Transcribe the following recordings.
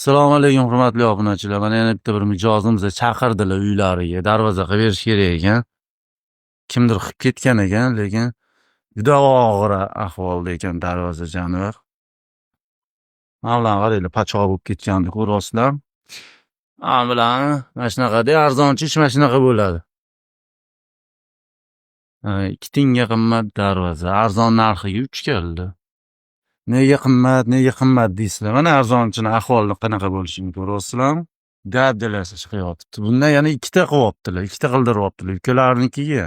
Assalomu alaykum hurmatli obunachilar. Mana yana bitta bir mijozimiz chaqirdilar uylariga, darvoza qilib berish kerak ekan. Kimdir qilib ketgan ekan, lekin juda og'ir ahvolda ekan darvoza jonivar. Mana bularni qaranglar, pachoq bo'lib ketgandek ko'ryapsizlar. Mana bularni mana shunaqada arzonchi ish mana shunaqa bo'ladi. 2 tiyinga qimmat darvoza, arzon narxiga 3 keldi. Nega qimmat deysizlar. Mana arzonchini ahvoli qanaqa bo'lishini ko'ryapsizlarmi? Dabdalasi chiqyapti. Bundan yana ikkita qilyaptilar, ikkita qildiryaptilar. Ukalarnikiga.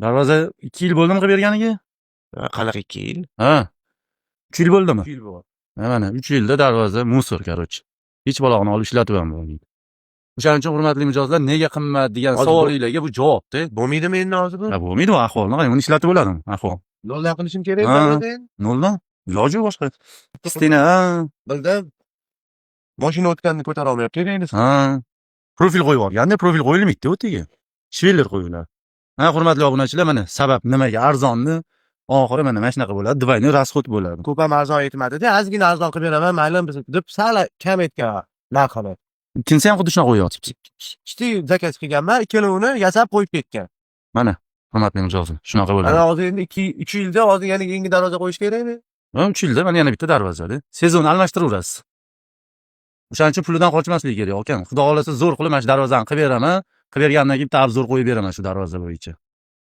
Darvoza 2 yil bo'ldimi qilib berganiga? Qanaqa 2 yil? Ha. 3 yil bo'ldimi? 3 yil bo'ldi. Mana 3 yilda darvoza musor, короче. Hech balog'ini olib ishlatib ham bo'lmaydi. O'shaning uchun hurmatli mijozlar, nega qimmat degan savolingizga bu javobda. Bo'lmaydimi endi hozir bu? Bo'lmaydi bu ahvolni, qarang, uni ishlatib bo'ladimi? Ahvol. Noldan qilishim kerak endi. Noldan? Iloji yo'q boshqa. Stena, Bildim. Mashina o'tganini ko'tara olmayapti endi. Profil qo'yib yuborganda, profil qo'yilmaydi o'tiga. Shveller qo'yiladi. Hurmatli obunachilar, mana sabab nimaga arzonni oxiri mana shunaqa bo'ladi, двойной расход bo'ladi. Ko'p ham arzon aytmadi-da, ozgina arzon qilib beraman, mayli deb sal kam aytgan narxini. Ikkinchisi ham xuddi shunaqa qo'yapti. Kichik zakaz qilganman, ikkalovini yasab qo'yib ketgan. Mana hurmatli mijozlar, shunaqa bo'ladi. Ana hozir endi 3 yilda hozir yana yangi darvoza qo'yish kerakmi? 3 yilda mana yana bitta darvoza-da. Sezon almashtiraverasiz. O'shaning uchun pulidan qochmaslik kerak, akam. Xudo xolasa zo'r qilib mana shu darvozani qilib beraman. Qilib bergandan keyin bitta obzor qo'yib beraman shu darvoza bo'yicha.